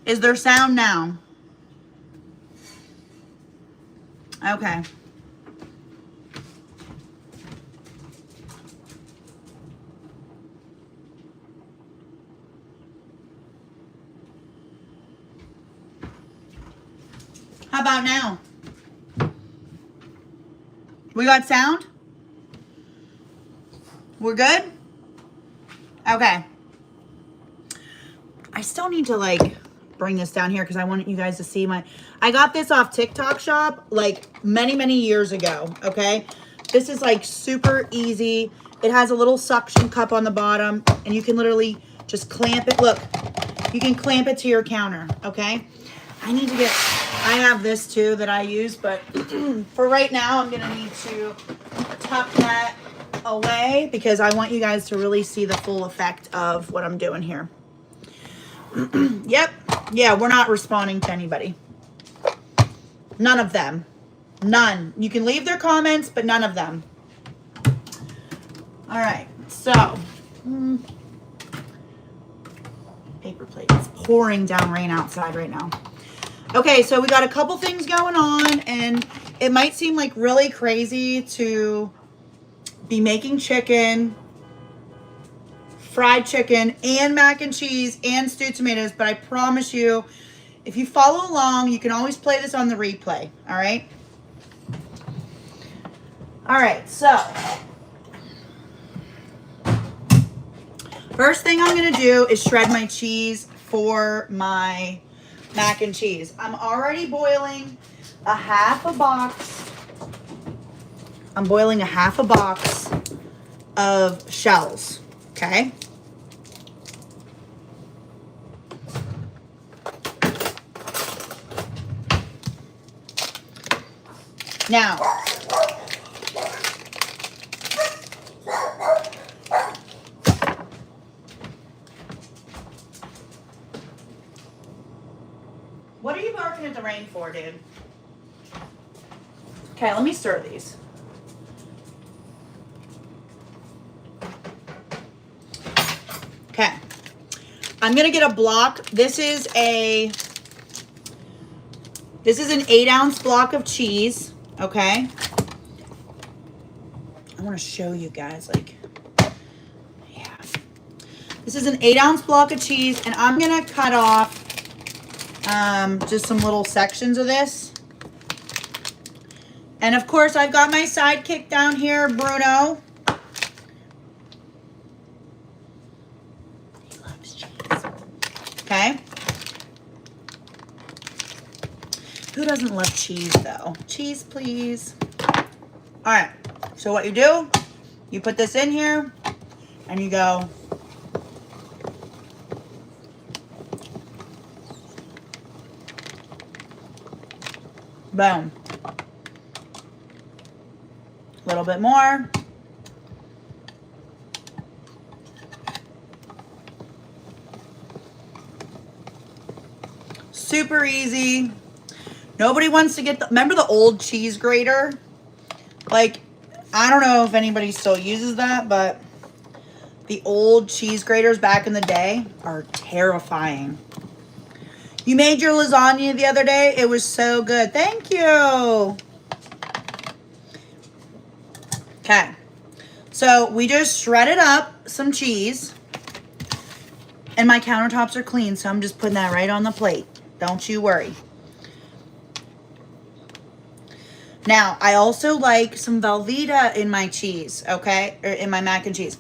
Is there sound now? Okay. How about now? We got sound? We're good? Okay. I still need to like bring this down here because I want you guys to see I got this off TikTok shop like many years ago, okay? This is like super easy. It has a little suction cup on the bottom and you can literally just clamp it. Look, you can clamp it to your counter, okay? I have this too that I use, but for right now, I'm gonna need to tuck that away because I want you guys to really see the full effect of what I'm doing here. Yep. Yeah, we're not responding to anybody. None of them. None. You can leave their comments, but none of them. All right. So, paper plate. It's pouring down rain outside right now. Okay, so we got a couple things going on, and it might seem like really crazy to be making chicken, fried chicken, and mac and cheese, and stewed tomatoes, but I promise you, if you follow along, you can always play this on the replay, all right? All right, so first thing I'm gonna do is shred my cheese for my mac and cheese. I'm already boiling a half a box. I'm boiling a half a box of shells, okay? Now, what are you barking at the rain for, dude? Okay, let me stir these. Okay. I'm going to get a block. This is an 8-ounce block of cheese, okay? I want to show you guys, like, yeah. This is an 8-ounce block of cheese, and I'm going to cut off just some little sections of this. And of course, I've got my sidekick down here, Bruno. He loves cheese. Okay. Who doesn't love cheese, though? Cheese, please. All right. So what you do, you put this in here, and you go. Boom. A little bit more. Super easy. Nobody wants to get remember the old cheese grater? Like, I don't know if anybody still uses that, but the old cheese graters back in the day are terrifying. You made your lasagna the other day. It was so good. Thank you. Okay. So we just shredded up some cheese. And my countertops are clean, so I'm just putting that right on the plate. Don't you worry. Now, I also like some Velveeta in my cheese, okay? Or in my mac and cheese.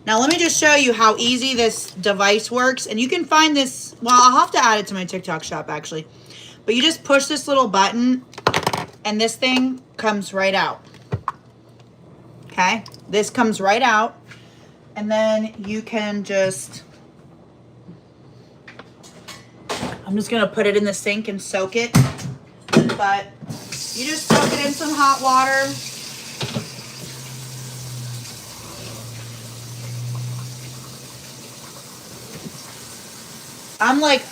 Now, let me just show you how easy this device works. And you can find this, well, I'll have to add it to my TikTok shop, actually. But you just push this little button, and this thing comes right out. Okay? This comes right out. And then you can just, I'm just going to put it in the sink and soak it. But you just soak it in some hot water.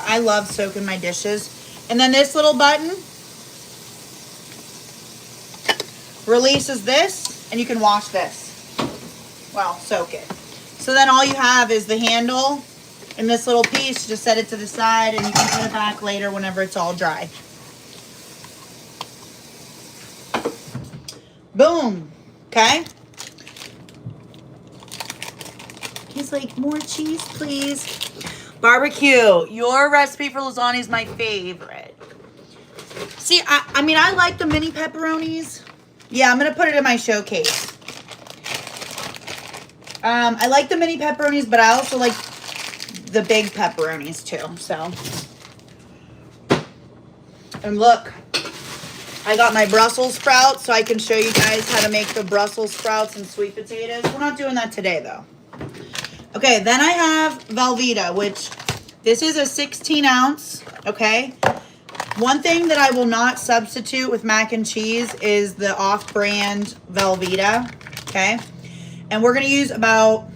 I love soaking my dishes. And then this little button releases this, and you can wash this. Well, soak it. So then all you have is the handle in this little piece. Just set it to the side and you can put it back later whenever it's all dry. Boom. Okay. He's like, more cheese, please. Barbecue. Your recipe for lasagna is my favorite. See, I mean, I like the mini pepperonis. Yeah, I'm going to put it in my showcase. I like the mini pepperonis, but I also like the big pepperonis too, so. And look, I got my Brussels sprouts, so I can show you guys how to make the Brussels sprouts and sweet potatoes. We're not doing that today, though. Okay, then I have Velveeta, which this is a 16 ounce, okay? One thing that I will not substitute with mac and cheese is the off-brand Velveeta, okay? And we're going to use about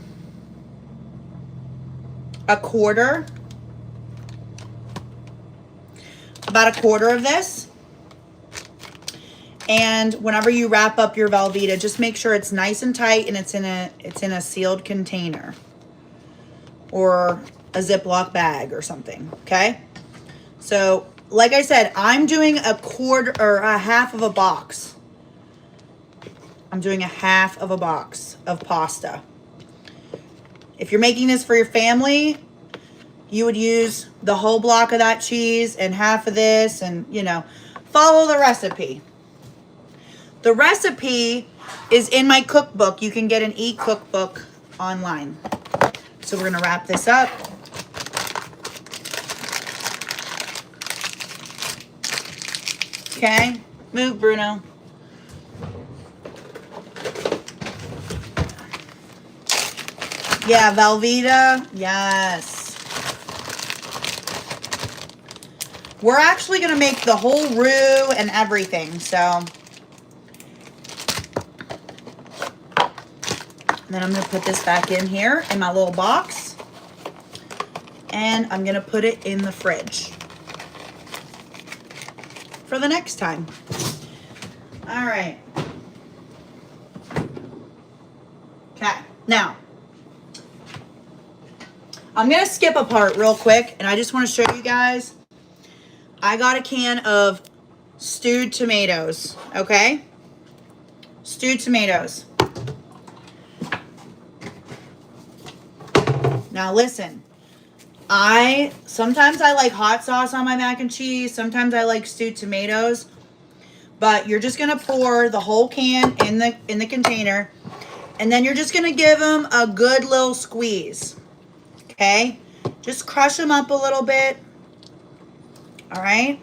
a quarter of this. And whenever you wrap up your Velveeta, just make sure it's nice and tight and it's in a sealed container or a Ziploc bag or something, okay? So, like I said, I'm doing a quarter or a half of a box. I'm doing a half of a box of pasta. If you're making this for your family, you would use the whole block of that cheese and half of this and, you know, follow the recipe. The recipe is in my cookbook. You can get an e-cookbook online. So we're going to wrap this up. Okay, move, Bruno. Yeah, Velveeta, yes. We're actually going to make the whole roux and everything, so. Then I'm going to put this back in here in my little box. And I'm going to put it in the fridge for the next time. All right. Okay, now. I'm going to skip a part real quick, and I just want to show you guys. I got a can of stewed tomatoes, okay? Stewed tomatoes. Now listen, sometimes I like hot sauce on my mac and cheese. Sometimes I like stewed tomatoes. But you're just going to pour the whole can in the container. And then you're just going to give them a good little squeeze. Okay? Just crush them up a little bit. All right?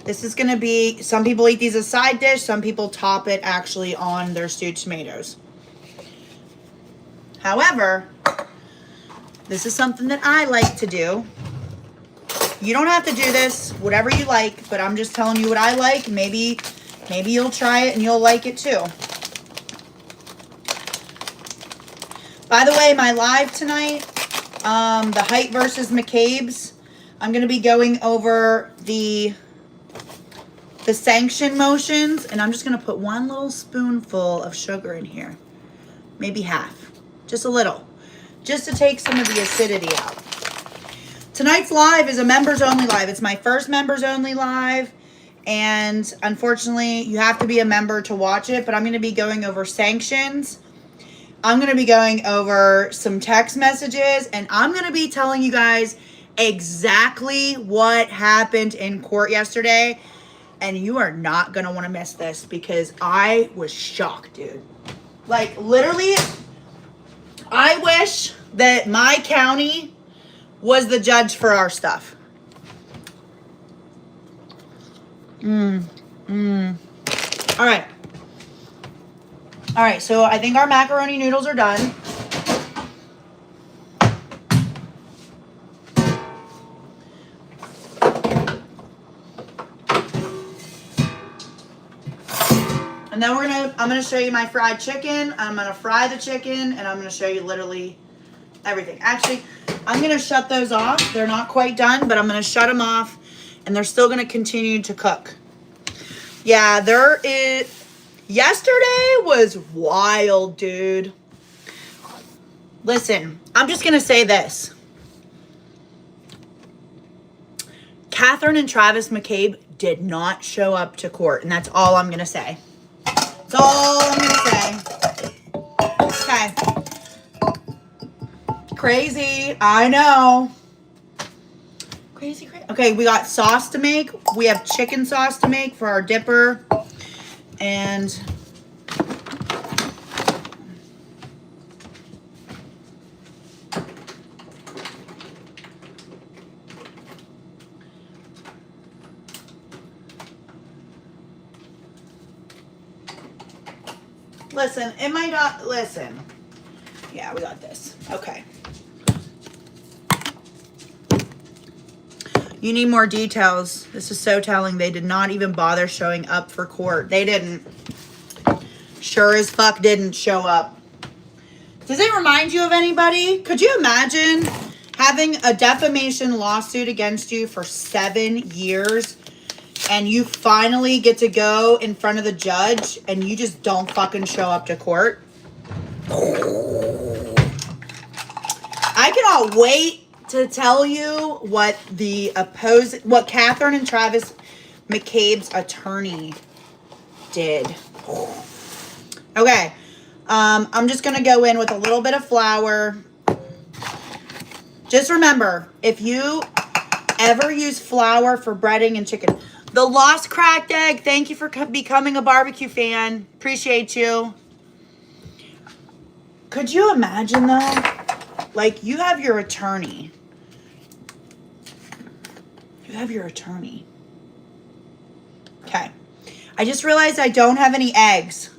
This is going to be, some people eat these as side dish. Some people top it actually on their stewed tomatoes. However, this is something that I like to do. You don't have to do this, whatever you like, but I'm just telling you what I like. Maybe you'll try it and you'll like it too. By the way, my live tonight, the Height versus McCabe's, I'm going to be going over the sanction motions, and I'm just going to put one little spoonful of sugar in here. Maybe half. Just a little. Just to take some of the acidity out. Tonight's live is a members only live. It's my first members only live. And unfortunately, you have to be a member to watch it. But I'm going to be going over sanctions. I'm going to be going over some text messages. And I'm going to be telling you guys exactly what happened in court yesterday. And you are not going to want to miss this because I was shocked, dude. Like, literally, I wish that my county was the judge for our stuff. All right. All right, so I think our macaroni noodles are done. And then I'm gonna show you my fried chicken. I'm gonna fry the chicken, and I'm gonna show you literally everything. Actually, I'm gonna shut those off. They're not quite done, but I'm gonna shut them off, and they're still gonna continue to cook. Yeah, yesterday was wild, dude. Listen, I'm just gonna say this. Catherine and Travis McCabe did not show up to court, and that's all I'm going to say. That's all I'm going to say. Okay. Crazy. I know. Crazy. Okay, we got sauce to make. We have chicken sauce to make for our dipper. And listen, it might not, listen. Yeah, we got this. Okay. You need more details. This is so telling. They did not even bother showing up for court. They didn't. Sure as fuck didn't show up. Does it remind you of anybody? Could you imagine having a defamation lawsuit against you for 7 years and you finally get to go in front of the judge and you just don't fucking show up to court? I cannot wait to tell you what what Catherine and Travis McCabe's attorney did. Okay. I'm just going to go in with a little bit of flour. Just remember, if you ever use flour for breading and chicken. The Lost Cracked Egg, thank you for becoming a barbecue fan. Appreciate you. Could you imagine, though? Like, you have your attorney. You have your attorney. Okay. I just realized I don't have any eggs.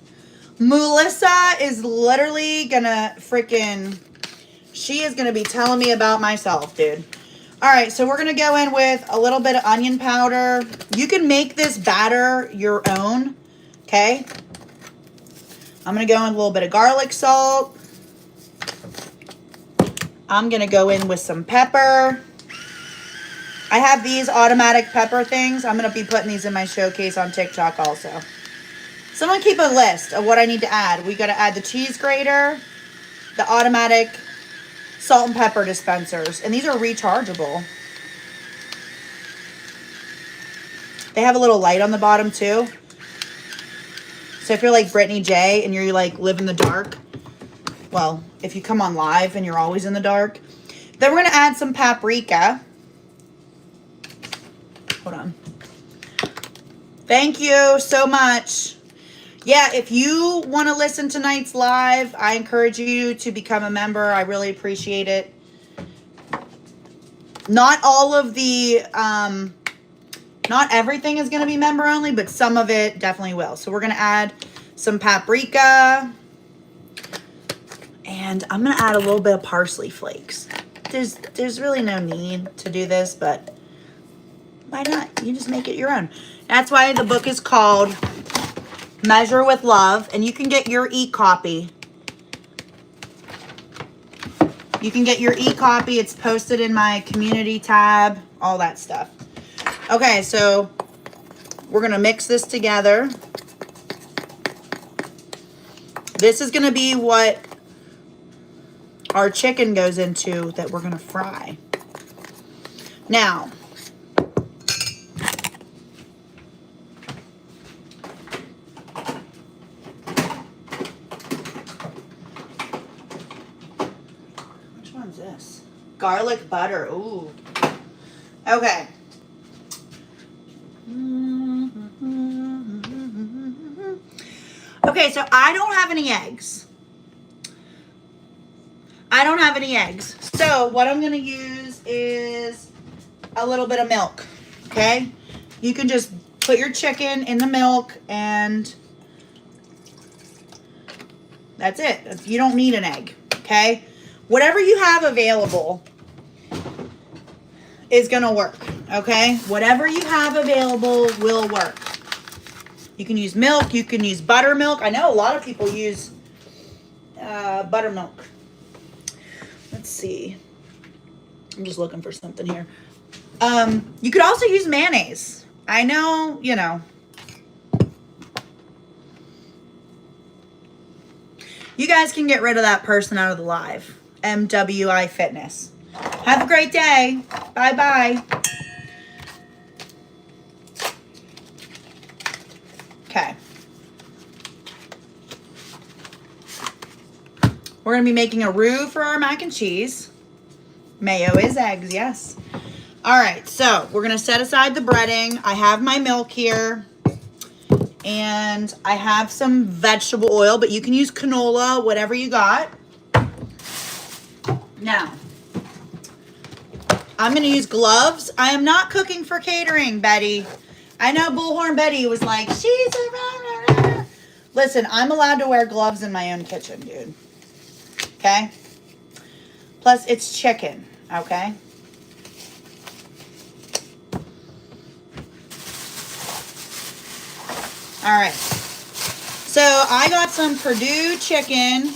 Melissa is literally gonna she is gonna be telling me about myself, dude. All right, so we're gonna go in with a little bit of onion powder. You can make this batter your own, okay? I'm gonna go in with a little bit of garlic salt. I'm gonna go in with some pepper. I have these automatic pepper things. I'm gonna be putting these in my showcase on TikTok also. Someone keep a list of what I need to add. We got to add the cheese grater, the automatic salt and pepper dispensers. And these are rechargeable. They have a little light on the bottom too. So if you're like Brittany J and you're like live in the dark, well, if you come on live and you're always in the dark, then we're going to add some paprika. Hold on. Thank you so much. Yeah, if you want to listen to tonight's live, I encourage you to become a member. I really appreciate it. Not all of the, not everything is going to be member only, but some of it definitely will. So we're going to add some paprika. And I'm going to add a little bit of parsley flakes. There's really no need to do this, but why not? You just make it your own. That's why the book is called Measure with Love, and you can get your e-copy. You can get your e-copy. It's posted in my community tab, all that stuff. Okay, so we're going to mix this together. This is going to be what our chicken goes into that we're going to fry. Now, this garlic butter. Ooh. Okay. Okay, so I don't have any eggs. So what I'm going to use is a little bit of milk. Okay? You can just put your chicken in the milk and that's it. You don't need an egg. Okay? Whatever you have available is going to work, okay? Whatever you have available will work. You can use milk. You can use buttermilk. I know a lot of people use buttermilk. Let's see. I'm just looking for something here. You could also use mayonnaise. I know, you know. You guys can get rid of that person out of the live. MWI Fitness. Have a great day. Bye-bye. Okay. We're going to be making a roux for our mac and cheese. Mayo is eggs, yes. All right, so we're going to set aside the breading. I have my milk here. And I have some vegetable oil, but you can use canola, whatever you got. Now, I'm going to use gloves. I am not cooking for catering, Betty. I know Bullhorn Betty was like, she's a rah, rah, rah. Listen, I'm allowed to wear gloves in my own kitchen, dude. Okay? Plus, it's chicken, okay? All right. So, I got some Perdue chicken.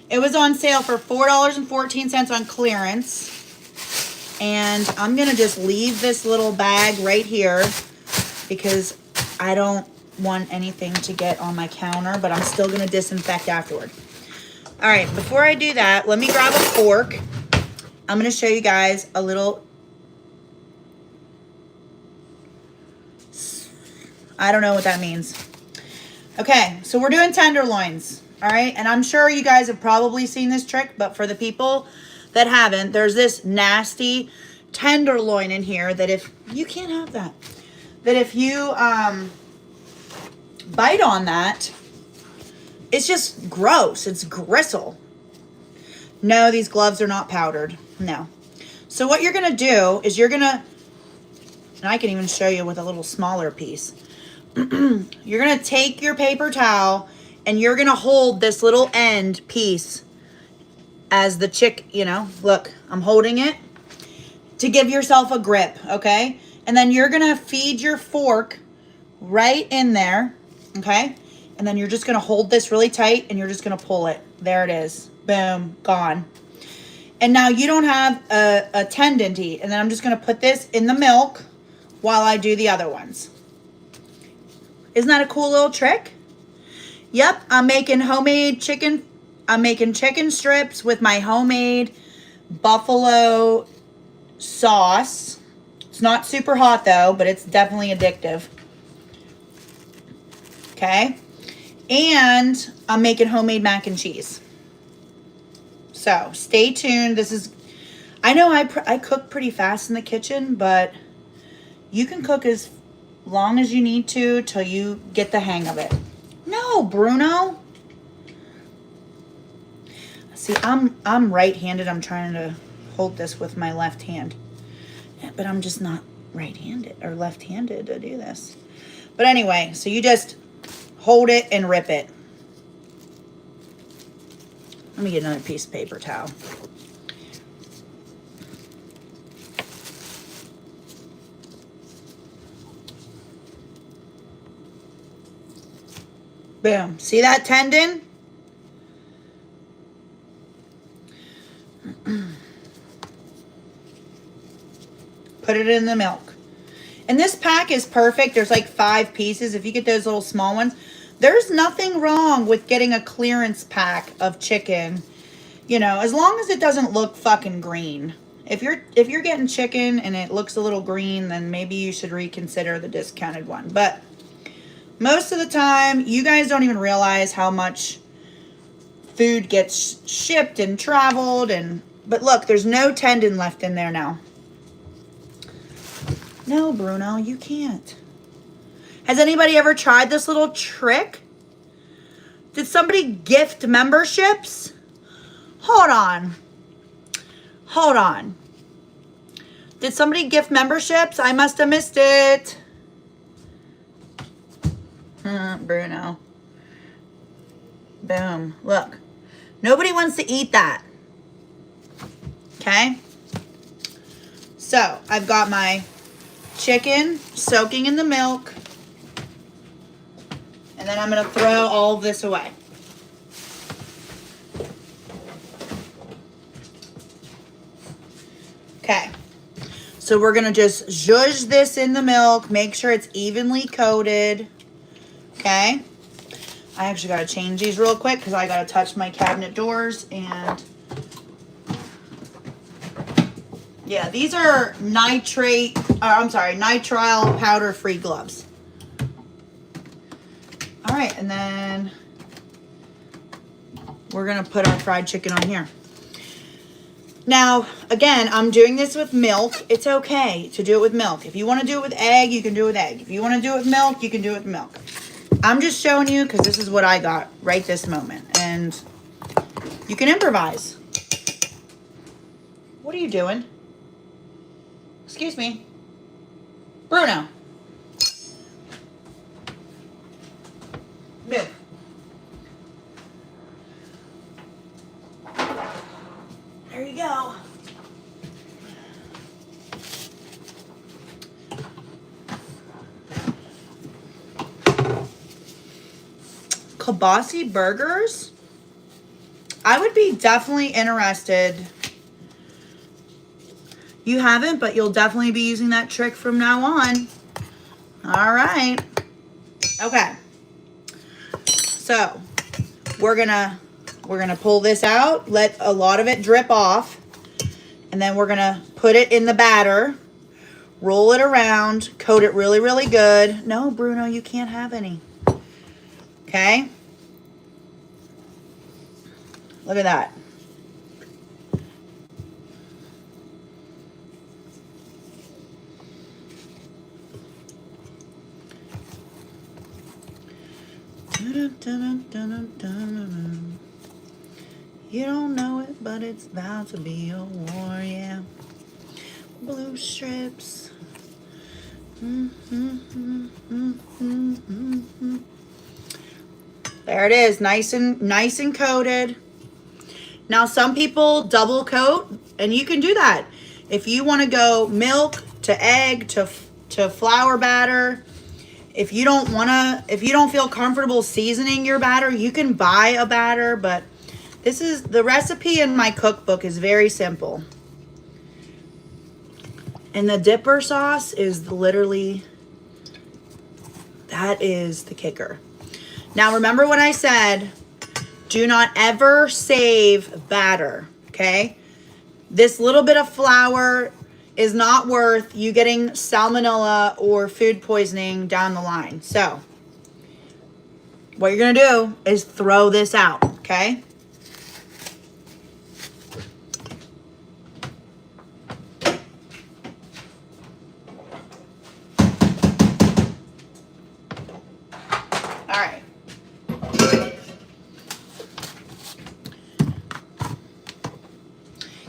It was on sale for $4.14 on clearance. And I'm going to just leave this little bag right here because I don't want anything to get on my counter, but I'm still going to disinfect afterward. All right, before I do that, let me grab a fork. I'm going to show you guys a little, I don't know what that means. Okay, so we're doing tenderloins, all right? And I'm sure you guys have probably seen this trick, but for the people that haven't, there's this nasty tenderloin in here that if, you can't have that. That if you bite on that, it's just gross. It's gristle. No, these gloves are not powdered. No. So what you're going to do is you're going to, and I can even show you with a little smaller piece. You're going to take your paper towel and you're going to hold this little end piece as the look, I'm holding it to give yourself a grip, okay? And then you're going to feed your fork right in there, okay? And then you're just going to hold this really tight and you're just going to pull it. There it is. Boom. Gone. And now you don't have a tendon to eat. And then I'm just going to put this in the milk while I do the other ones. Isn't that a cool little trick? Yep. I'm making homemade chicken. I'm making chicken strips with my homemade buffalo sauce. It's not super hot though, but it's definitely addictive. Okay. And I'm making homemade mac and cheese. So stay tuned. This is, I know I cook pretty fast in the kitchen, but you can cook as long as you need to till you get the hang of it. No, Bruno. See, I'm right-handed. I'm trying to hold this with my left hand. But I'm just not right-handed or left-handed to do this. But anyway, so you just hold it and rip it. Let me get another piece of paper towel. Boom. See that tendon? Put it in the milk. And this pack is perfect. There's like 5 pieces. If you get those little small ones, there's nothing wrong with getting a clearance pack of chicken. You know, as long as it doesn't look fucking green. If you're getting chicken and it looks a little green, then maybe you should reconsider the discounted one. But most of the time, you guys don't even realize how much food gets shipped and traveled. But look, there's no tendon left in there now. No, Bruno, you can't. Has anybody ever tried this little trick? Did somebody gift memberships? Hold on. Hold on. Did somebody gift memberships? I must have missed it. Bruno. Boom. Look. Nobody wants to eat that. Okay? So, I've got my chicken soaking in the milk. And then I'm going to throw all of this away. Okay. So we're going to just zhuzh this in the milk. Make sure it's evenly coated. Okay. I actually got to change these real quick because I got to touch my cabinet doors. And yeah, these are nitrile powder free gloves. right, and then we're gonna put our fried chicken on here. Now, again, I'm doing this with milk. It's okay to do it with milk. If you want to do it with egg, you can do it with egg. If you want to do it with milk, you can do it with milk. I'm just showing you because this is what I got right this moment. And you can improvise. What are you doing? Excuse me. Bruno. Move. There you go. Kielbasa burgers? I would be definitely interested. You haven't, but you'll definitely be using that trick from now on. All right. Okay. So, we're gonna pull this out, let a lot of it drip off, and then we're gonna put it in the batter, roll it around, coat it really, really good. No, Bruno, you can't have any. Okay? Look at that. You don't know it, but it's about to be a war, yeah. Blue strips. There it is, nice and coated. Now some people double coat, and you can do that. If you want to go milk to egg to flour batter, if you don't feel comfortable seasoning your batter, you can buy a batter, but this is the recipe in my cookbook is very simple. And the dipper sauce is literally, that is the kicker. Now remember what I said, do not ever save batter, okay? This little bit of flour is not worth you getting salmonella or food poisoning down the line. So, what you're gonna do is throw this out, okay? All right.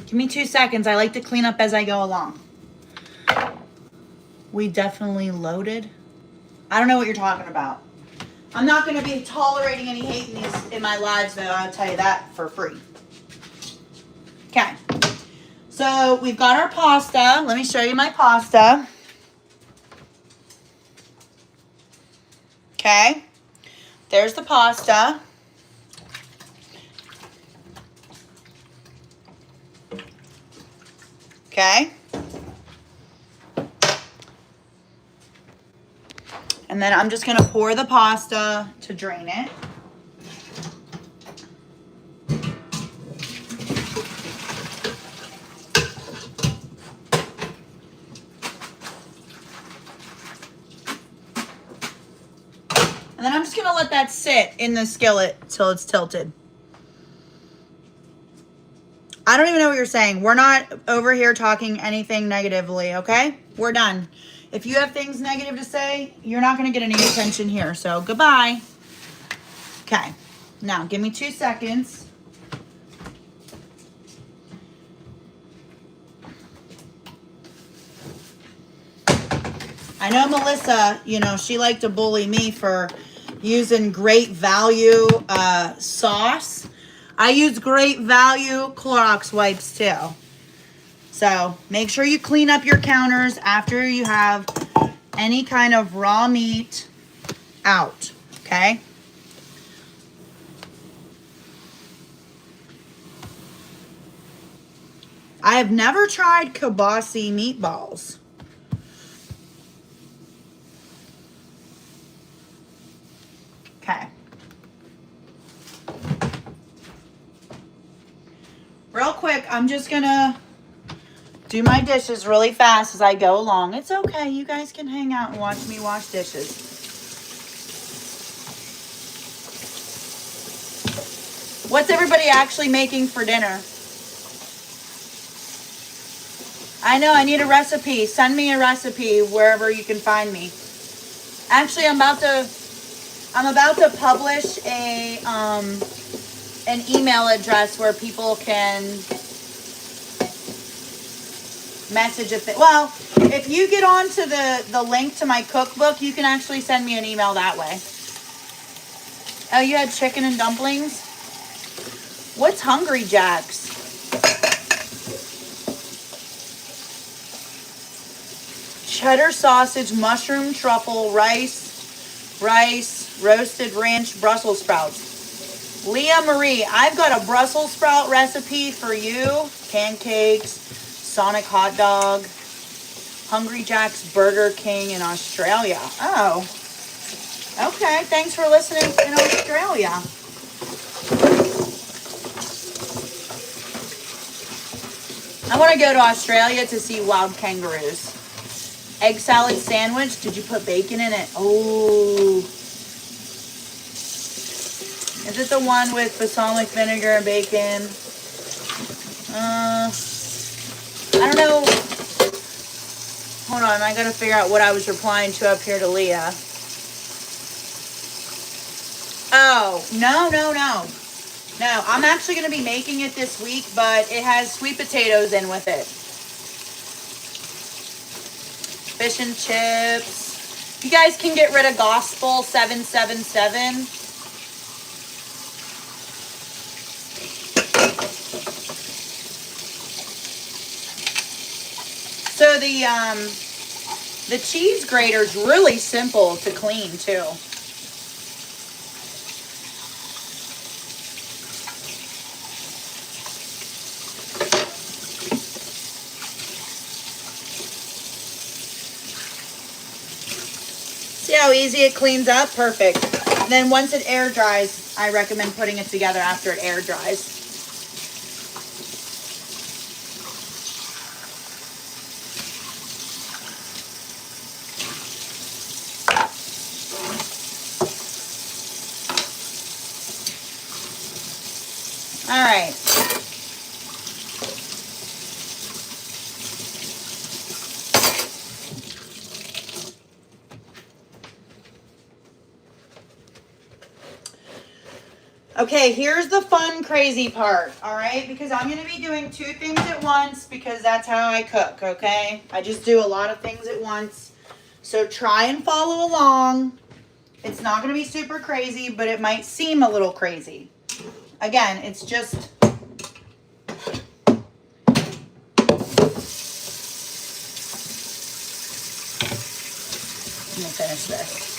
Give me 2 seconds. I like to clean up as I go along. We definitely loaded. I don't know what you're talking about. I'm not going to be tolerating any hate in my lives, though. I'll tell you that for free. Okay. So we've got our pasta. Let me show you my pasta. Okay. There's the pasta. Okay. And then I'm just going to pour the pasta to drain it. And then I'm just going to let that sit in the skillet till it's tilted. I don't even know what you're saying. We're not over here talking anything negatively, okay? We're done. If you have things negative to say, you're not going to get any attention here. So, goodbye. Okay. Now, give me 2 seconds. I know Melissa, you know, she liked to bully me for using Great Value sauce. I use Great Value Clorox wipes too. So make sure you clean up your counters after you have any kind of raw meat out, okay? I have never tried kielbasa meatballs. Okay. Real quick, I'm just gonna do my dishes really fast as I go along. It's okay, you guys can hang out and watch me wash dishes. What's everybody actually making for dinner? I know, I need a recipe. Send me a recipe wherever you can find me. Actually, I'm about to publish an email address where people can message if you get onto the link to my cookbook, you can actually send me an email that way. Oh, you had chicken and dumplings? What's Hungry Jack's? Cheddar sausage, mushroom, truffle, rice, roasted ranch, Brussels sprouts. Leah Marie, I've got a Brussels sprout recipe for you. Pancakes, Sonic hot dog, Hungry Jack's, Burger King in Australia. Oh, okay. Thanks for listening in Australia. I want to go to Australia to see wild kangaroos. Egg salad sandwich. Did you put bacon in it? Oh. Is it the one with balsamic vinegar and bacon? I don't know. Hold on. I got to figure out what I was replying to up here to Leah. Oh, no. No, I'm actually going to be making it this week, but it has sweet potatoes in with it. Fish and chips. You guys can get rid of Gospel 777. So the cheese grater is really simple to clean too. See how easy it cleans up? Perfect. And then once it air dries, I recommend putting it together after it air dries. All right. Okay, here's the fun, crazy part, all right? Because I'm going to be doing 2 things at once because that's how I cook, okay? I just do a lot of things at once. So try and follow along. It's not going to be super crazy, but it might seem a little crazy. Again, it's just... Let me finish this.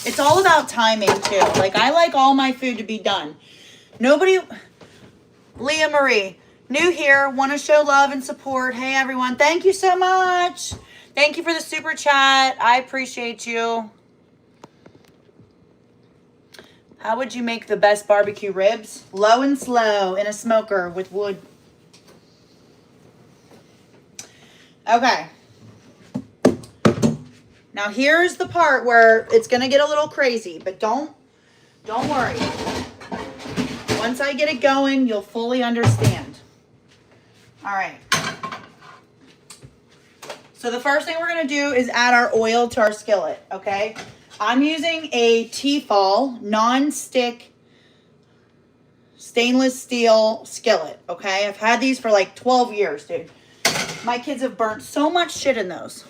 It's all about timing too. Like, I like all my food to be done. Nobody... Leah Marie, new here, want to show love and support. Hey everyone, thank you so much. Thank you for the super chat. I appreciate you. How would you make the best barbecue ribs? Low and slow in a smoker with wood. Okay. Now here's the part where it's going to get a little crazy, but don't worry. Once I get it going, you'll fully understand. All right. So the first thing we're going to do is add our oil to our skillet, okay? I'm using a Tefal non-stick stainless steel skillet, okay? I've had these for like 12 years, dude. My kids have burnt so much shit in those.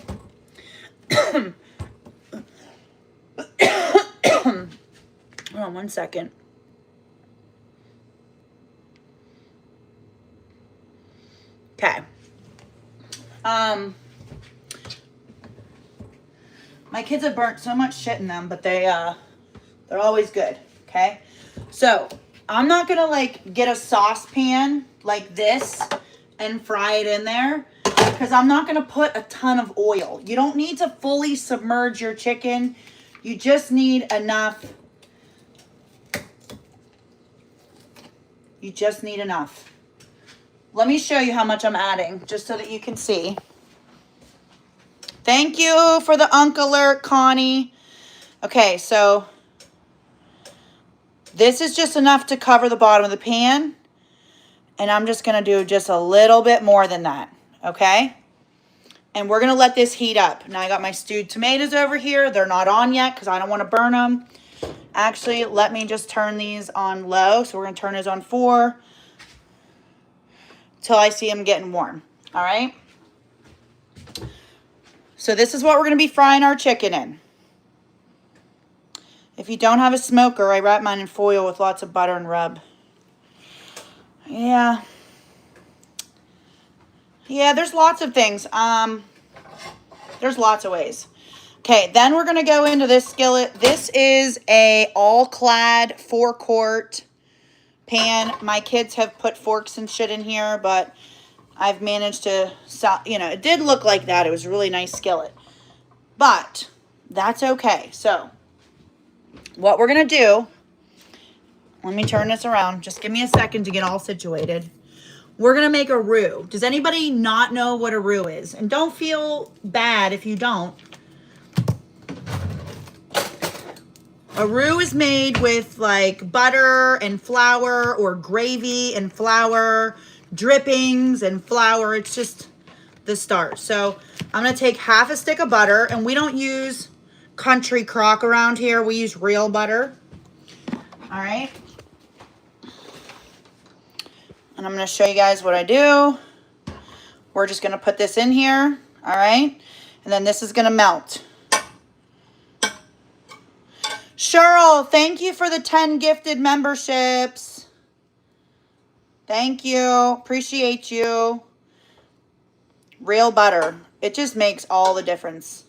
Hold on 1 second. Okay. My kids have burnt so much shit in them, but they're always good, okay? So, I'm not gonna like get a saucepan like this and fry it in there because I'm not gonna put a ton of oil. You don't need to fully submerge your chicken. You just need enough. You just need enough. Let me show you how much I'm adding, just so that you can see. Thank you for the Unk alert, Connie. Okay, so this is just enough to cover the bottom of the pan. And I'm just going to do just a little bit more than that, okay? And we're going to let this heat up. Now I got my stewed tomatoes over here. They're not on yet because I don't want to burn them. Actually, let me just turn these on low. So we're going to turn these on 4 till I see them getting warm, all right? So this is what we're going to be frying our chicken in. If you don't have a smoker, I wrap mine in foil with lots of butter and rub. Yeah, there's lots of things. There's lots of ways. Okay, then we're going to go into this skillet. This is a all-clad 4-quart pan. My kids have put forks and shit in here, but I've managed to, it did look like that. It was a really nice skillet. But that's okay. So what we're going to do, let me turn this around. Just give me a second to get all situated. We're going to make a roux. Does anybody not know what a roux is? And don't feel bad if you don't. A roux is made with like butter and flour, or gravy and flour, drippings and flour. It's just the start. So I'm going to take half a stick of butter, and we don't use country crock around here. We use real butter. All right. And I'm going to show you guys what I do. We're just going to put this in here. All right. And then this is going to melt. Cheryl, thank you for the 10 gifted memberships. Thank you. Appreciate you. Real butter. It just makes all the difference.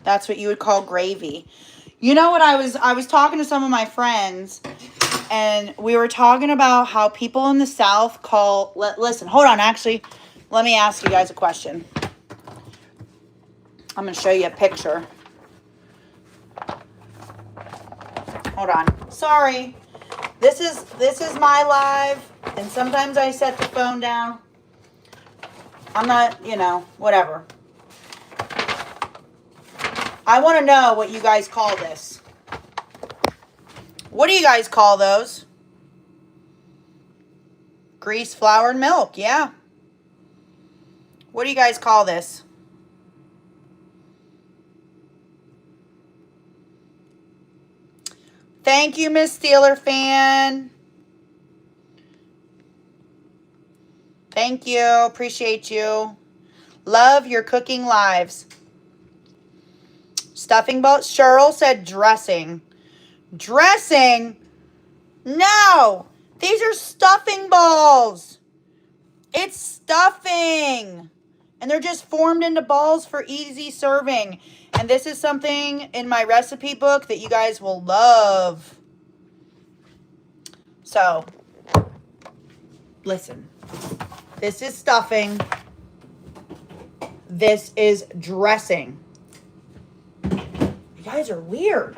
That's what you would call gravy. You know what, I was talking to some of my friends, and we were talking about how people in the South call, listen, hold on, actually, let me ask you guys a question. I'm going to show you a picture. Hold on. Sorry. This is my live, and sometimes I set the phone down. I'm not, whatever. I want to know what you guys call this. What do you guys call those? Grease, flour, and milk. Yeah. What do you guys call this? Thank you, Miss Steeler fan. Thank you. Appreciate you. Love your cooking lives. Stuffing balls. Cheryl said dressing. Dressing? No. These are stuffing balls. It's stuffing. And they're just formed into balls for easy serving. And this is something in my recipe book that you guys will love. So, listen. This is stuffing. This is dressing. You guys are weird.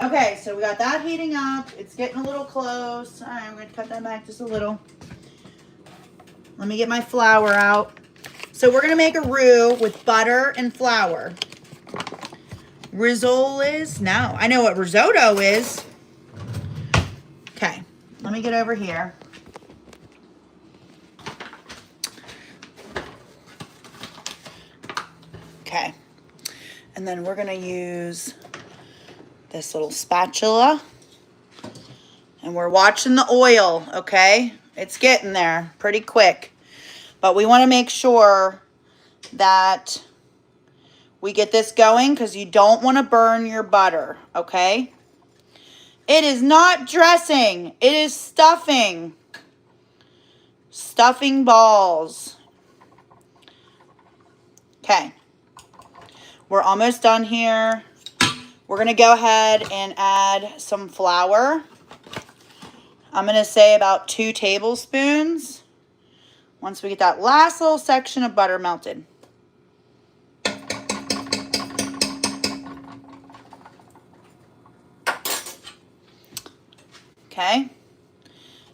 Okay, so we got that heating up. It's getting a little close. All right, I'm going to cut that back just a little. Let me get my flour out. So we're going to make a roux with butter and flour. Rissoles? No. I know what risotto is. Okay. Let me get over here. Okay. And then we're going to use this little spatula. And we're watching the oil, okay? It's getting there pretty quick. But we want to make sure that we get this going because you don't want to burn your butter, okay? It is not dressing. It is stuffing. Stuffing balls. Okay. We're almost done here. We're going to go ahead and add some flour. I'm going to say about 2 tablespoons. Once we get that last little section of butter melted. Okay?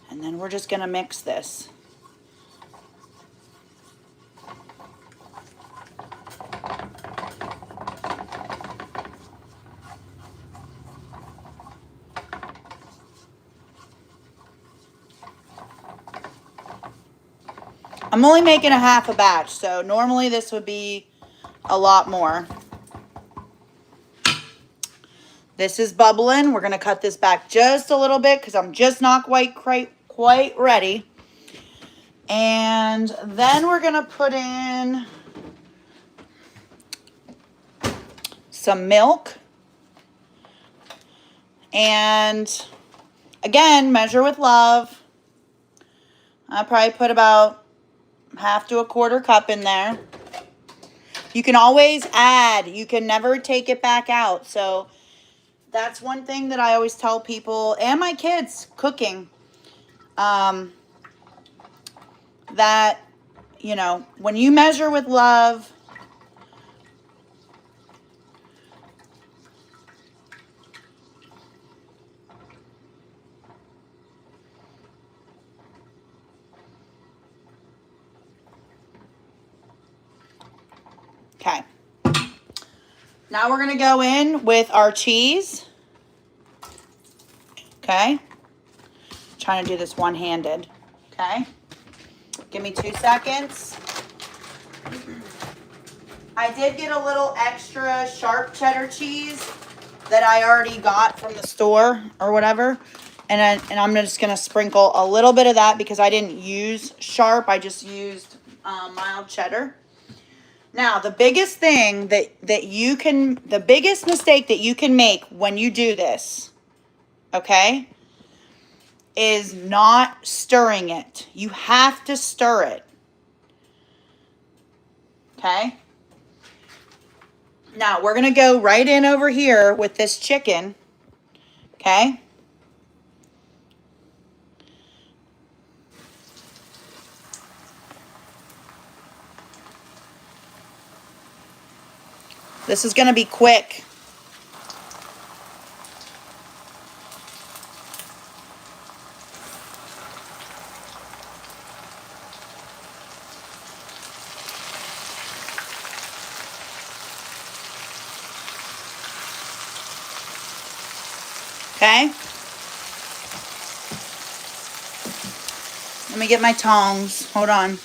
And then we're just going to mix this. I'm only making a half a batch, so normally this would be a lot more. This is bubbling. We're going to cut this back just a little bit because I'm just not quite ready. And then we're going to put in some milk. And again, measure with love. I'll probably put about half to a quarter cup in there. You can always add. You can never take it back out. So that's one thing that I always tell people and my kids cooking. That, you know, when you measure with love, okay. Now we're going to go in with our cheese. Okay. Trying to do this one-handed. Okay. Give me 2 seconds. I did get a little extra sharp cheddar cheese that I already got from the store or whatever. And I'm just going to sprinkle a little bit of that because I didn't use sharp. I just used mild cheddar. Now, the biggest thing the biggest mistake that you can make when you do this, okay, is not stirring it. You have to stir it. Okay? Now, we're going to go right in over here with this chicken. Okay? This is going to be quick. Okay? Let me get my tongs. Hold on.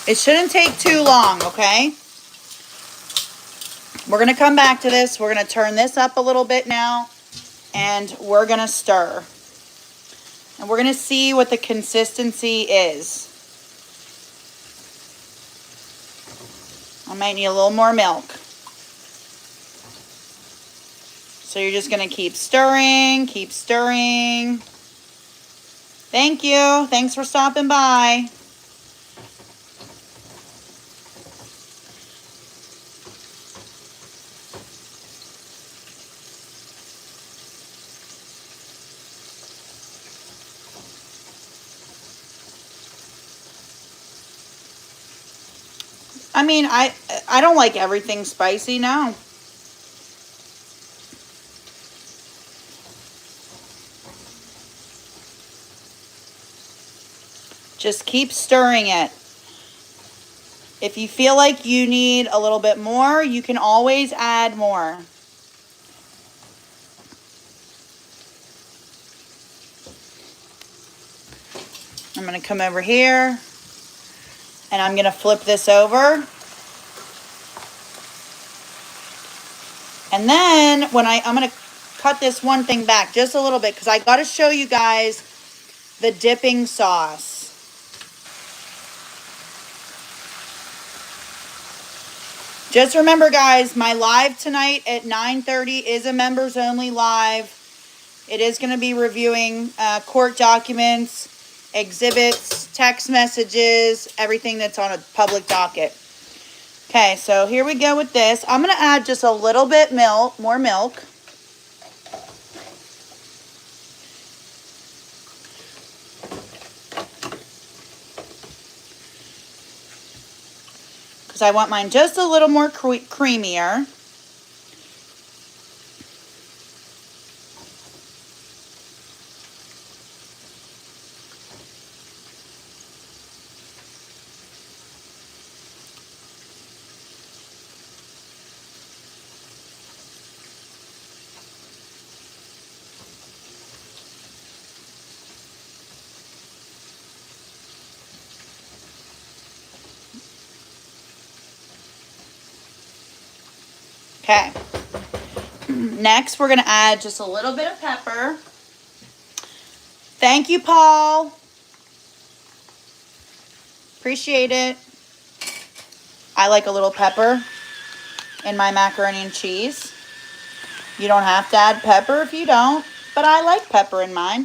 It shouldn't take too long, okay? We're going to come back to this. We're going to turn this up a little bit now. And we're going to stir. And we're going to see what the consistency is. I might need a little more milk. So you're just going to keep stirring, keep stirring. Thank you. Thanks for stopping by. I mean, I don't like everything spicy now. Just keep stirring it. If you feel like you need a little bit more, you can always add more. I'm going to come over here. And I'm going to flip this over. And then when I'm going to cut this one thing back just a little bit because I got to show you guys the dipping sauce. Just remember, guys, my live tonight at 9:30 is a members only live. It is going to be reviewing court documents, exhibits, text messages, everything that's on a public docket. Okay, so here we go with this. I'm going to add just a little bit more milk. Because I want mine just a little more creamier. Okay. Next, we're going to add just a little bit of pepper. Thank you, Paul. Appreciate it. I like a little pepper in my macaroni and cheese. You don't have to add pepper if you don't, but I like pepper in mine.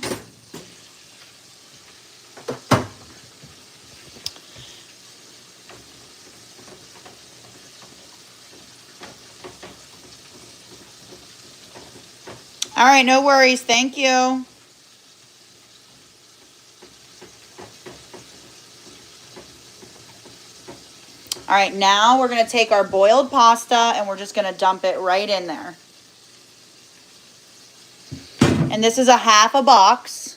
All right, no worries. Thank you. All right, now we're going to take our boiled pasta and we're just going to dump it right in there. And this is a half a box.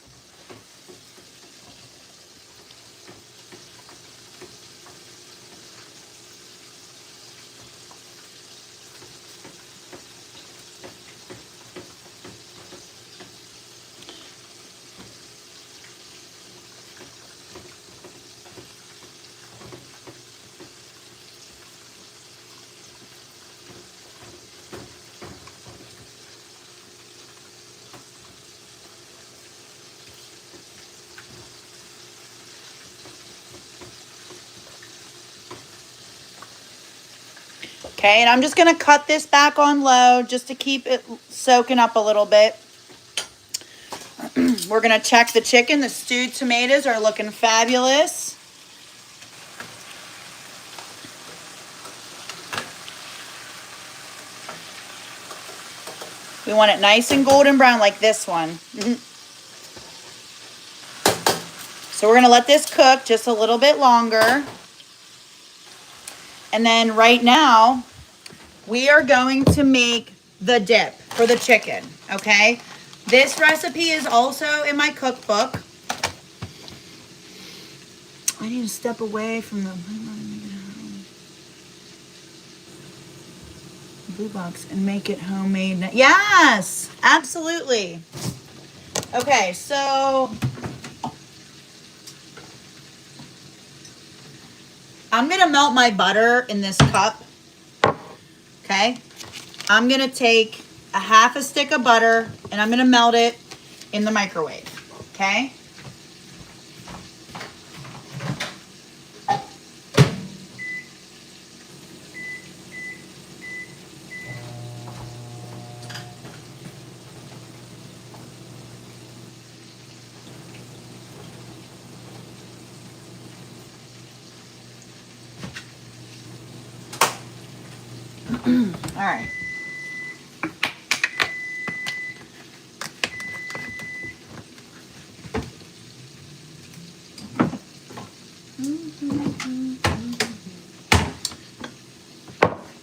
Okay, and I'm just going to cut this back on low just to keep it soaking up a little bit. We're going to check the chicken. The stewed tomatoes are looking fabulous. We want it nice and golden brown like this one. So we're going to let this cook just a little bit longer. And then right now, we are going to make the dip for the chicken, okay? This recipe is also in my cookbook. I need to step away from the blue box and make it homemade. Yes, absolutely. Okay, so I'm going to melt my butter in this cup. Okay, I'm going to take a half a stick of butter and I'm going to melt it in the microwave. Okay. All right.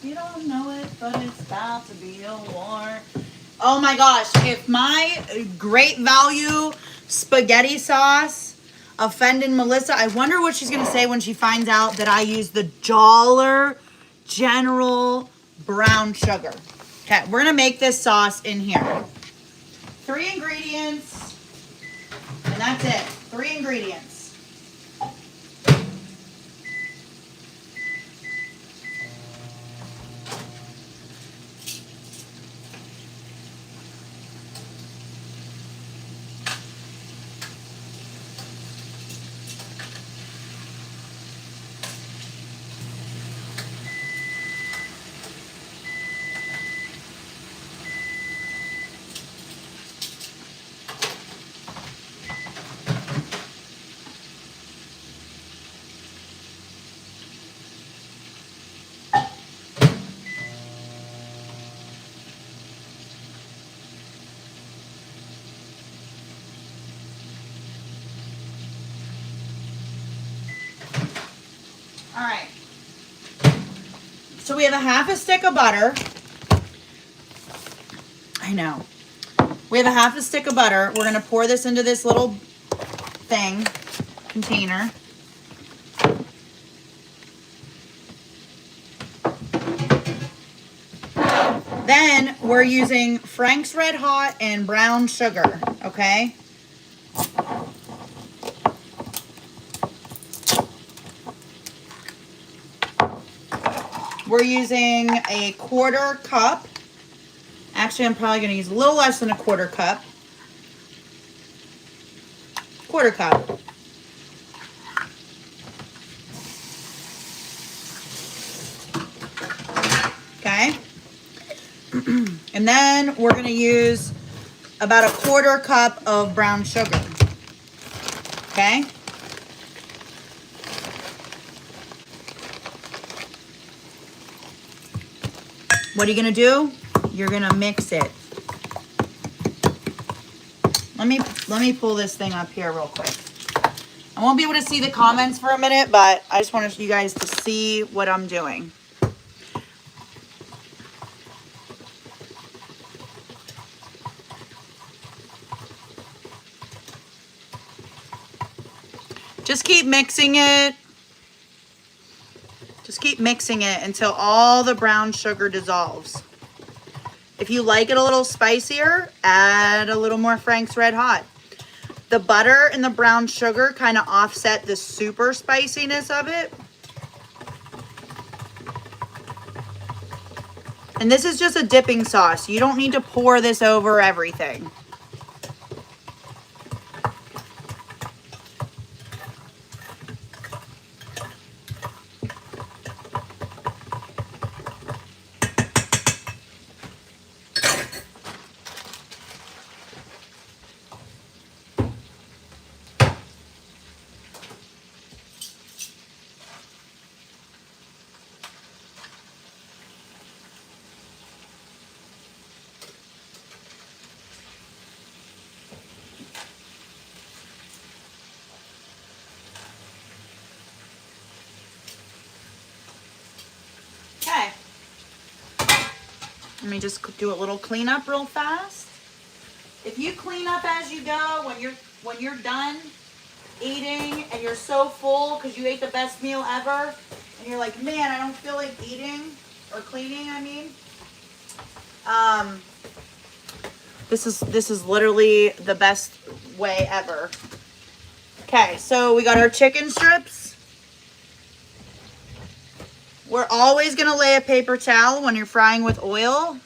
You don't know it, but it's about to be a war. Oh my gosh, if my great value spaghetti sauce offended Melissa, I wonder what she's going to say when she finds out that I use the Dollar General brown sugar. Okay, we're going to make this sauce in here. 3 ingredients, and that's it. 3 ingredients. So we have a half a stick of butter. I know. We have a half a stick of butter. We're going to pour this into this little thing, container. Then we're using Frank's Red Hot and brown sugar, okay? We're using a 1/4 cup. Actually, I'm probably going to use a little less than a 1/4 cup. 1/4 cup. Okay. And then we're going to use about a 1/4 cup of brown sugar. Okay. What are you going to do? You're going to mix it. Let me pull this thing up here real quick. I won't be able to see the comments for a minute, but I just wanted you guys to see what I'm doing. Just keep mixing it. Just keep mixing it until all the brown sugar dissolves. If you like it a little spicier, add a little more Frank's Red Hot. The butter and the brown sugar kind of offset the super spiciness of it. And this is just a dipping sauce. You don't need to pour this over everything. Okay. Let me just do a little cleanup real fast. If you clean up as you go, when you're done eating and you're so full because you ate the best meal ever, and you're like, man, I don't feel like eating or cleaning, I mean. This is literally the best way ever. Okay, so we got our chicken strips. We're always gonna lay a paper towel when you're frying with oil.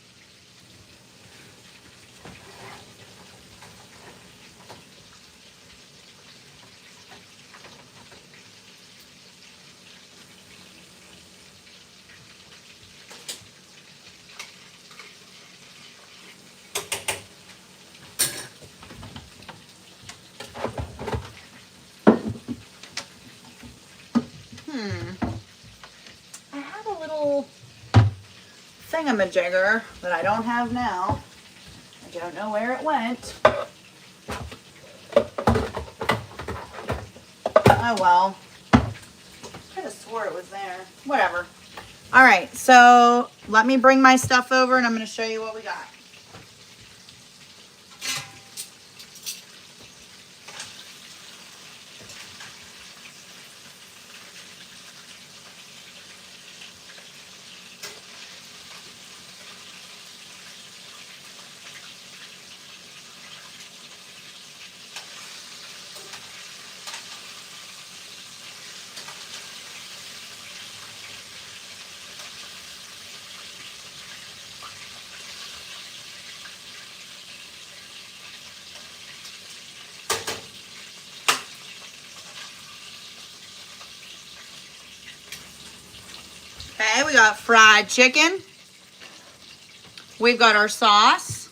I have a little thingamajigger that I don't have now. I don't know where it went. Oh well. I could have swore it was there. Whatever. All right, so let me bring my stuff over and I'm going to show you what we got. Okay, we got fried chicken. We've got our sauce.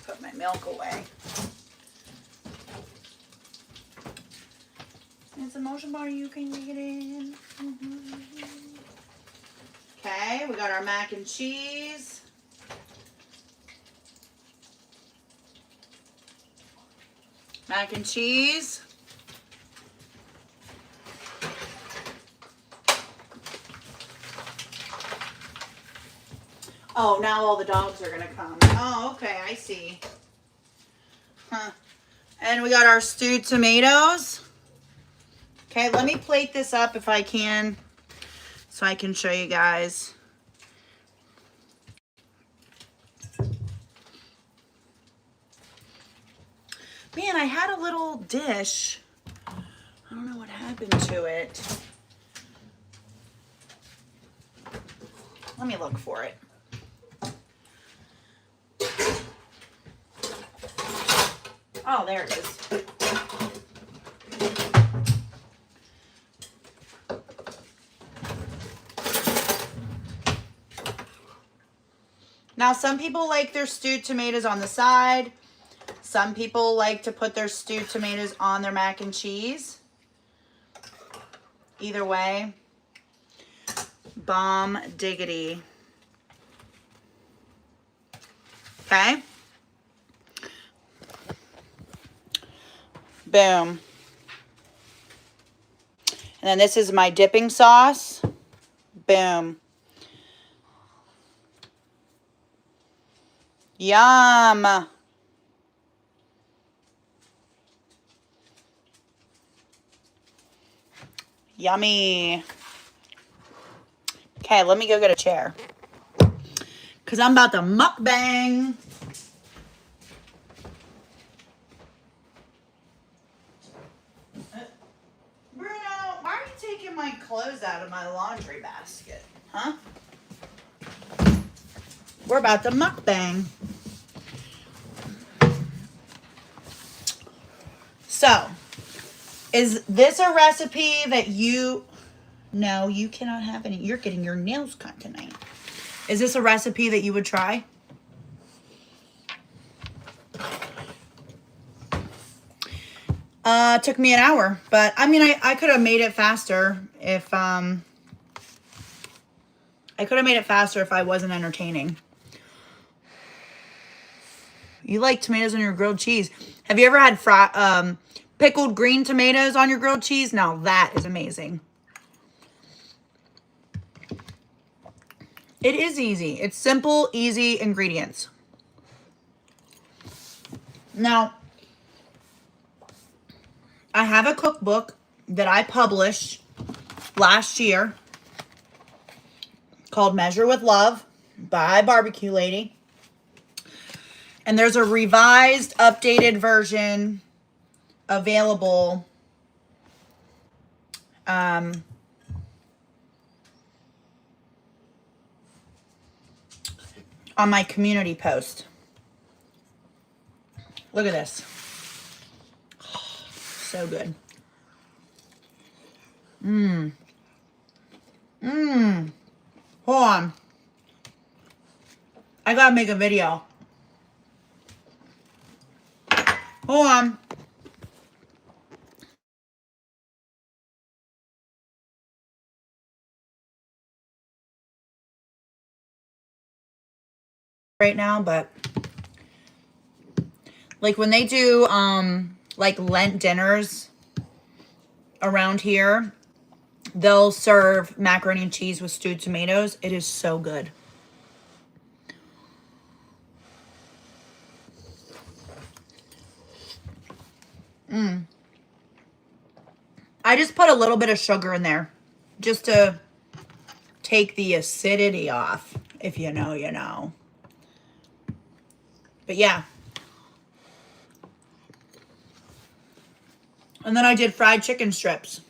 Put my milk away. And some motion bar, you can get in. Okay, we got our mac and cheese. Mac and cheese. Oh, now all the dogs are gonna come. Oh, okay, I see. Huh. And we got our stewed tomatoes. Okay, let me plate this up if I can, so I can show you guys. Man, I had a little dish. I don't know what happened to it. Let me look for it. Oh, there it is. Now, some people like their stewed tomatoes on the side. Some people like to put their stewed tomatoes on their mac and cheese. Either way, bomb diggity. Okay. Boom. And then this is my dipping sauce. Boom. Yum. Yummy. Okay, let me go get a chair, because I'm about to mukbang. Bruno, why are you taking my clothes out of my laundry basket? Huh? We're about to mukbang. So, is this a recipe that you... No, you cannot have any. You're getting your nails cut tonight. Is this a recipe that you would try? Took me an hour, but I mean, I could have made it faster if, I could have made it faster if I wasn't entertaining. You like tomatoes on your grilled cheese. Have you ever had pickled green tomatoes on your grilled cheese? Now that is amazing. It is easy. It's simple, easy ingredients. Now, I have a cookbook that I published last year called Measure with Love by Barbecue Lady. And there's a revised, updated version available on my community post. Look at this. So good. Hold on. I gotta make a video. Hold on. Right now, but like when they do like Lent dinners around here, they'll serve macaroni and cheese with stewed tomatoes. It is so good. I just put a little bit of sugar in there just to take the acidity off. If you know, you know. But yeah. And then I did fried chicken strips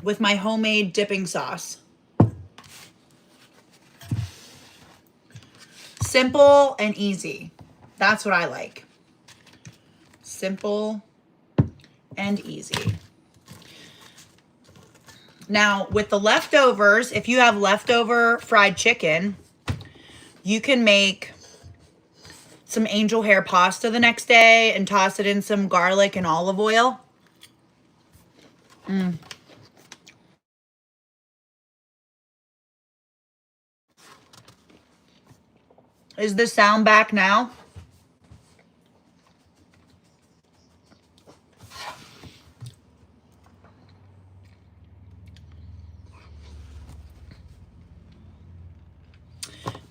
with my homemade dipping sauce. Simple and easy. That's what I like. Simple and easy. Now, with the leftovers, if you have leftover fried chicken, you can make some angel hair pasta the next day and toss it in some garlic and olive oil. Is the sound back now?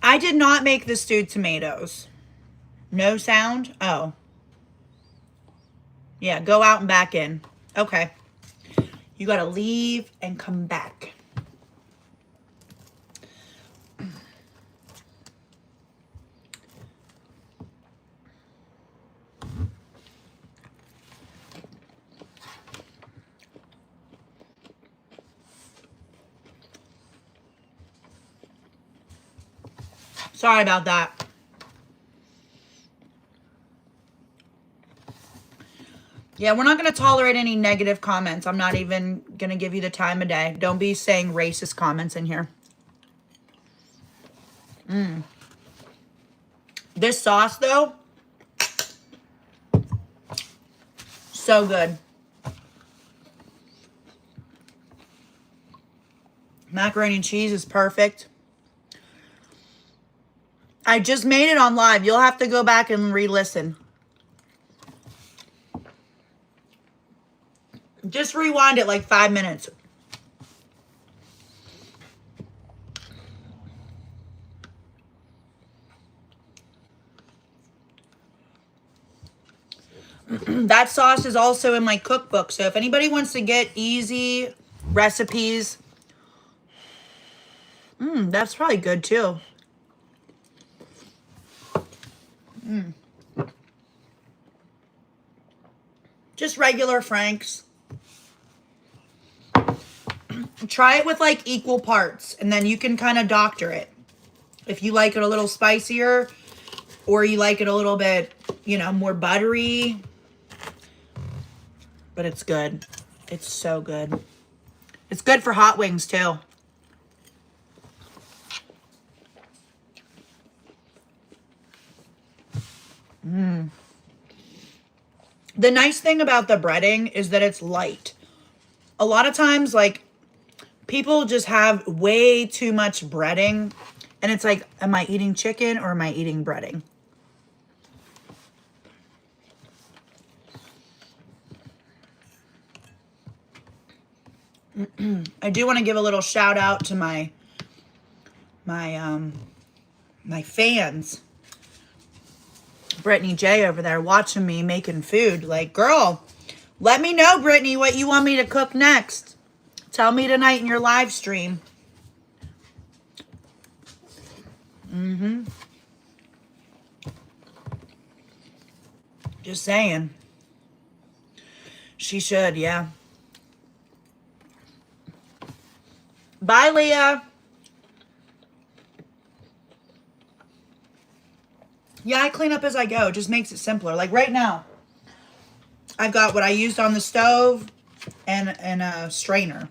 I did not make the stewed tomatoes. No sound? Oh. Yeah, go out and back in. Okay. You gotta leave and come back. Sorry about that. Yeah, we're not going to tolerate any negative comments. I'm not even going to give you the time of day. Don't be saying racist comments in here. This sauce, though, so good. Macaroni and cheese is perfect. I just made it on live. You'll have to go back and re-listen. Just rewind it like 5 minutes. That sauce is also in my cookbook. So if anybody wants to get easy recipes, that's probably good too. Just regular Frank's. Try it with like equal parts, and then you can kind of doctor it. If you like it a little spicier, or you like it a little bit, you know, more buttery. But it's good. It's so good. It's good for hot wings too. The nice thing about the breading is that it's light. A lot of times, like, people just have way too much breading, and it's like, am I eating chicken or am I eating breading? I do want to give a little shout out to my fans. Brittany J over there watching me making food. Like, girl, let me know, Brittany, what you want me to cook next. Tell me tonight in your live stream. Just saying. She should, yeah. Bye, Leah. Yeah, I clean up as I go. It just makes it simpler. Like right now, I've got what I used on the stove and a strainer.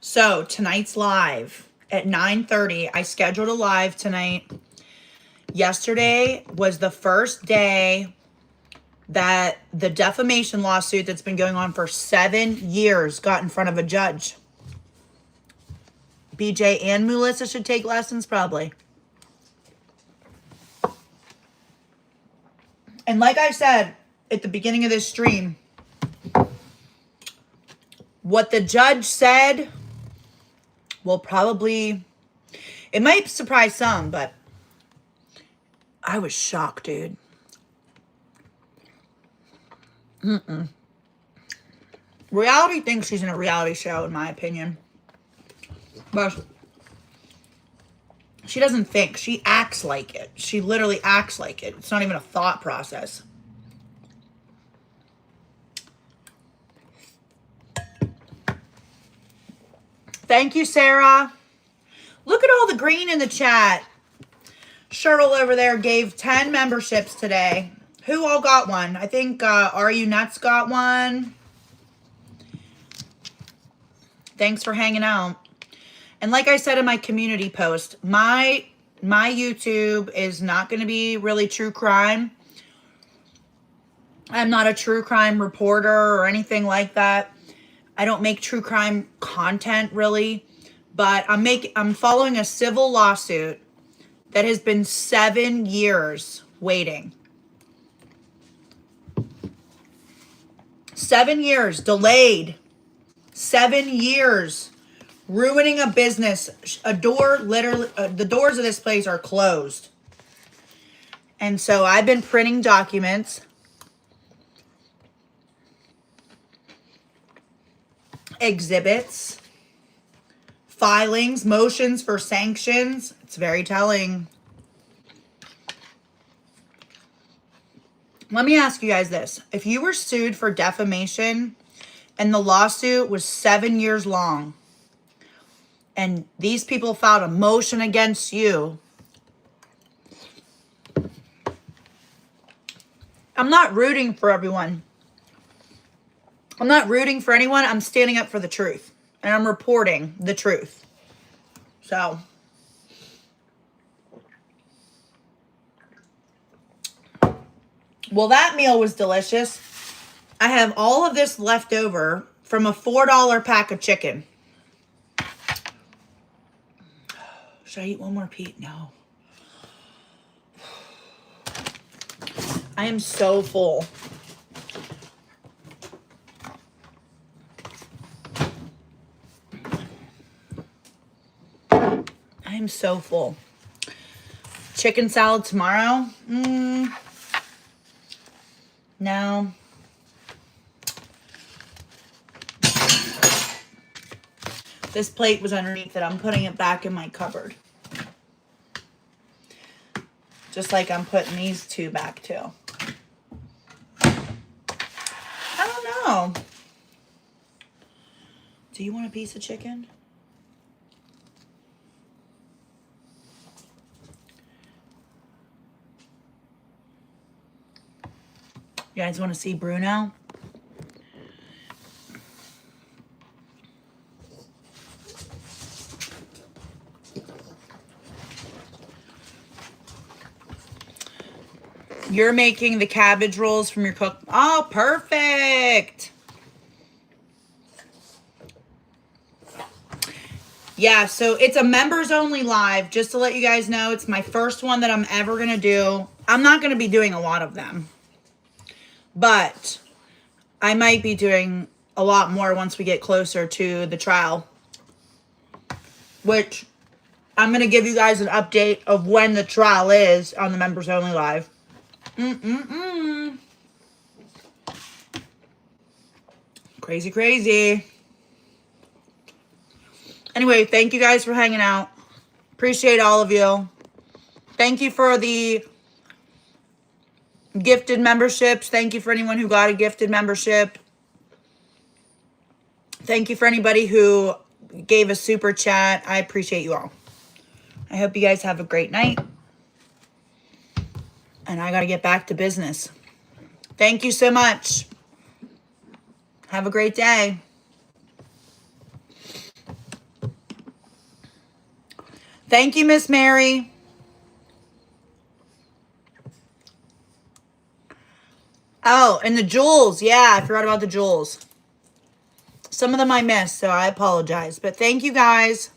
So tonight's live at 9:30. I scheduled a live tonight. Yesterday was the first day that the defamation lawsuit that's been going on for 7 years got in front of a judge. BJ and Melissa should take lessons probably. And like I said at the beginning of this stream, what the judge said will probably, it might surprise some, but I was shocked, dude. Reality thinks she's in a reality show, in my opinion. But she doesn't think. She acts like it. She literally acts like it. It's not even a thought process. Thank you, Sarah. Look at all the green in the chat. Cheryl over there gave 10 memberships today. Who all got one? I think Are You Nuts got one. Thanks for hanging out. And like I said in my community post, my YouTube is not going to be really true crime. I'm not a true crime reporter or anything like that. I don't make true crime content really, but I'm following a civil lawsuit that has been 7 years waiting. 7 years delayed. 7 years ruining a business. A door, literally, the doors of this place are closed. And so I've been printing documents, exhibits, filings, motions for sanctions. It's very telling. Let me ask you guys this. If you were sued for defamation and the lawsuit was 7 years long and these people filed a motion against you, I'm not rooting for everyone. I'm not rooting for anyone. I'm standing up for the truth. And I'm reporting the truth. So. Well, that meal was delicious. I have all of this left over from a $4 pack of chicken. Should I eat one more piece? No. I am so full. I am so full. Chicken salad tomorrow? No. This plate was underneath it. I'm putting it back in my cupboard. Just like I'm putting these two back too. I don't know. Do you want a piece of chicken? You guys want to see Bruno? You're making the cabbage rolls from your cook. Oh, perfect. Yeah, so it's a members only live. Just to let you guys know, it's my first one that I'm ever going to do. I'm not going to be doing a lot of them. But I might be doing a lot more once we get closer to the trial. Which I'm going to give you guys an update of when the trial is on the members only live. Crazy, crazy. Anyway, thank you guys for hanging out. Appreciate all of you. Thank you for the gifted memberships. Thank you for anyone who got a gifted membership. Thank you for anybody who gave a super chat. I appreciate you all. I hope you guys have a great night. And I got to get back to business. Thank you so much. Have a great day. Thank you, Miss Mary. Oh, and the jewels. Yeah, I forgot about the jewels. Some of them I missed, so I apologize. But thank you, guys.